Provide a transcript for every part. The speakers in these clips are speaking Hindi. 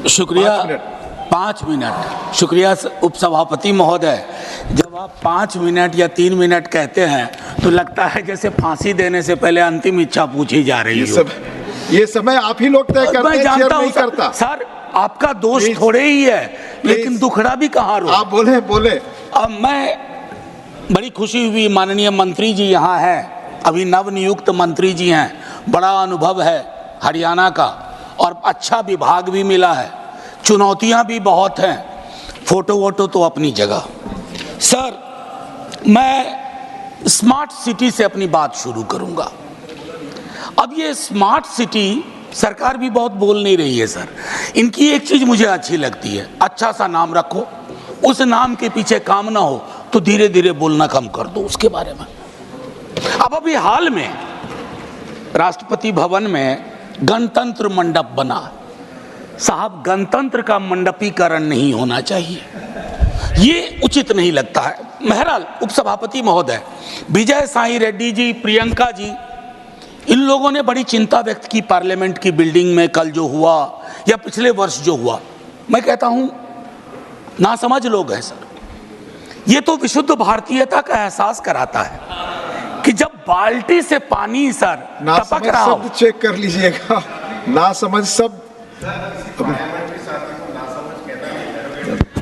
शुक्रिया। 5 मिनट। शुक्रिया उपसभापति महोदय। जब आप 5 मिनट या 3 मिनट कहते हैं तो लगता है जैसे फांसी देने से पहले अंतिम इच्छा पूछी जा रही है। ये समय आप ही लोग तय करते हैं, मैं जानता हूं करता। सर, आपका दोष थोड़े ही है, लेकिन दुखड़ा भी कहाँ रो। आप बोले। अब मैं बड़ी खुशी हुई, माननीय मंत्री जी यहाँ हैं, अभी नवनियुक्त मंत्री जी हैं, बड़ा अनुभव है हरियाणा का और अच्छा विभाग भी मिला है, चुनौतियां भी बहुत हैं, फोटो वोटो तो अपनी जगह। सर, मैं स्मार्ट सिटी से अपनी बात शुरू करूंगा। अब ये स्मार्ट सिटी सरकार भी बहुत बोल नहीं रही है सर। इनकी एक चीज मुझे अच्छी लगती है, अच्छा सा नाम रखो, उस नाम के पीछे काम ना हो तो धीरे धीरे बोलना कम कर दो उसके बारे में। अब अभी हाल में राष्ट्रपति भवन में गणतंत्र मंडप बना। साहब, गणतंत्र का मंडपीकरण नहीं होना चाहिए, ये उचित नहीं लगता है। बहरहाल उपसभापति महोदय, विजय साई रेड्डी जी, प्रियंका जी, इन लोगों ने बड़ी चिंता व्यक्त की पार्लियामेंट की बिल्डिंग में कल जो हुआ या पिछले वर्ष जो हुआ। मैं कहता हूं नासमझ लोग हैं सर। ये तो विशुद्ध भारतीयता का एहसास कराता है कि जब बाल्टी से पानी सर टपक रहा हो। चेक कर लीजिएगा, नासमझ सब।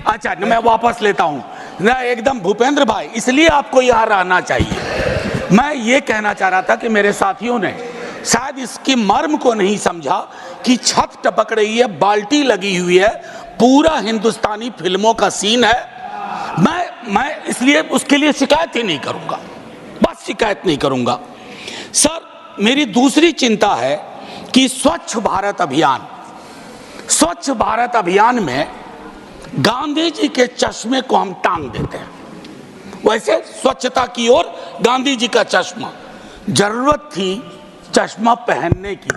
अच्छा, मैं वापस लेता हूं ना, एकदम भूपेंद्र भाई, इसलिए आपको यहां रहना चाहिए। मैं ये कहना चाह रहा था कि मेरे साथियों ने शायद इसकी मर्म को नहीं समझा कि छत टपक रही है, बाल्टी लगी हुई है, पूरा हिंदुस्तानी फिल्मों का सीन है। मैं इसलिए उसके लिए शिकायत ही नहीं करूंगा, बस शिकायत नहीं करूंगा। सर, मेरी दूसरी चिंता है कि स्वच्छ भारत अभियान में गांधी जी के चश्मे को हम टांग देते हैं। वैसे स्वच्छता की ओर गांधी जी का चश्मा, जरूरत थी चश्मा पहनने की,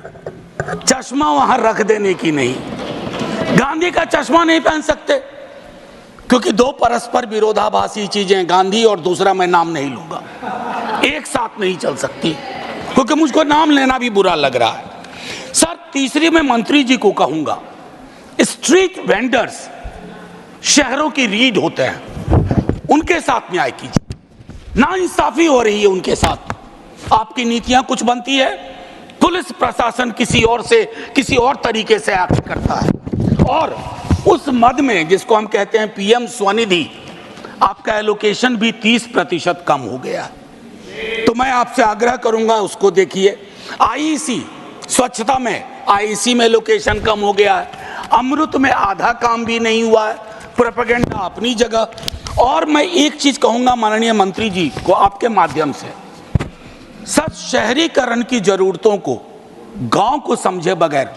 चश्मा वहां रख देने की नहीं। गांधी का चश्मा नहीं पहन सकते क्योंकि दो परस्पर विरोधाभासी चीजें, गांधी और दूसरा मैं नाम नहीं लूंगा, एक साथ नहीं चल सकती, क्योंकि मुझको नाम लेना भी बुरा लग रहा है। सर, तीसरी मैं मंत्री जी को कहूंगा, स्ट्रीट वेंडर्स शहरों की रीढ़ होते हैं, उनके साथ न्याय कीजिए। नाइंसाफी हो रही है उनके साथ। आपकी नीतियां कुछ बनती है, पुलिस प्रशासन किसी और तरीके से एक्ट करता है, और उस मद में जिसको हम कहते हैं पीएम स्वनिधि, आपका एलोकेशन भी 30% कम हो गया। तो मैं आपसे आग्रह करूंगा उसको देखिए। आईईसी स्वच्छता में, आईईसी में एलोकेशन कम हो गया है, अमृत में आधा काम भी नहीं हुआ है, प्रोपेगेंडा अपनी जगह। और मैं एक चीज कहूंगा माननीय मंत्री जी को आपके माध्यम से, सर, शहरीकरण की जरूरतों को गांव को समझे बगैर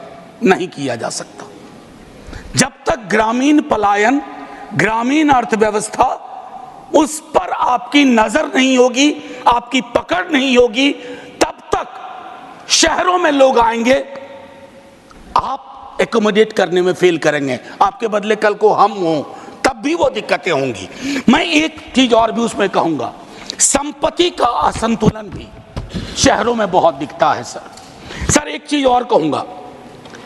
नहीं किया जा सकता। जब तक ग्रामीण पलायन, ग्रामीण अर्थव्यवस्था, उस पर आपकी नजर नहीं होगी, आपकी पकड़ नहीं होगी, तब तक शहरों में लोग आएंगे, आप एकोमोडेट करने में फेल करेंगे। आपके बदले कल को हम हों तब भी वो दिक्कतें होंगी। मैं एक चीज और भी उसमें कहूंगा, संपत्ति का असंतुलन भी शहरों में बहुत दिखता है सर। एक चीज और कहूंगा,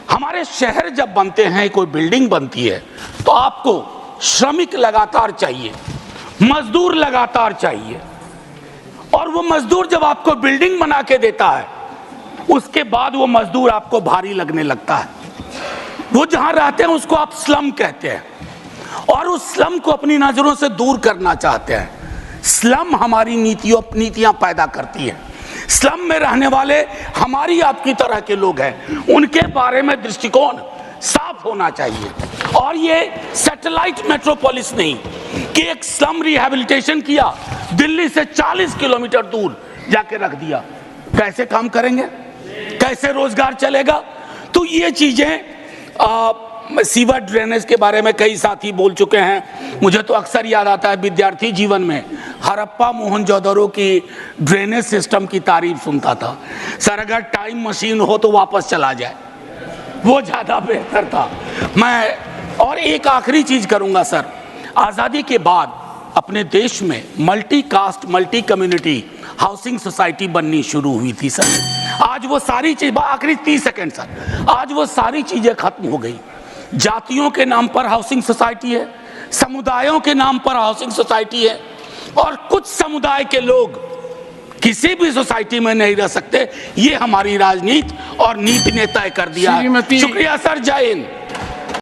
हमारे शहर जब बनते हैं, कोई बिल्डिंग बनती है, तो आपको श्रमिक लगातार चाहिए, मजदूर लगातार चाहिए, और वो मजदूर जब आपको बिल्डिंग बना के देता है, उसके बाद वो मजदूर आपको भारी लगने लगता है। वो जहां रहते हैं उसको आप स्लम कहते हैं, और उस स्लम को अपनी नजरों से दूर करना चाहते हैं। स्लम हमारी नीतियां पैदा करती है। स्लम में रहने वाले हमारी आपकी तरह के लोग हैं, उनके बारे में दृष्टिकोण साफ होना चाहिए। और ये सैटेलाइट मेट्रोपोलिस नहीं कि एक स्लम रिहैबिलिटेशन किया, दिल्ली से 40 किलोमीटर दूर जाके रख दिया। कैसे काम करेंगे, कैसे रोजगार चलेगा? तो ये चीजें, सीवर ड्रेनेज के बारे में कई साथी बोल चुके हैं। मुझे तो अक्सर याद आता है विद्यार्थी जीवन में हड़प्पा मोहनजोदड़ो की ड्रेनेज सिस्टम की तारीफ सुनता था। सर, अगर टाइम मशीन हो तो वापस चला जाए, वो ज्यादा बेहतर था। मैं और एक आखिरी चीज करूंगा सर, आजादी के बाद अपने देश में multi caste, multi community housing society बननी शुरू हुई थी सर। आज वो सारी चीज, आखिरी 30 सेकंड सर, आज वो सारी चीजें खत्म हो गई। जातियों के नाम पर हाउसिंग सोसाइटी है, समुदायों के नाम पर हाउसिंग सोसाइटी है, और कुछ समुदाय के लोग किसी भी सोसाइटी में नहीं रह सकते। ये हमारी राजनीति और नीति ने तय कर दिया है। शुक्रिया सर, जय हिंद।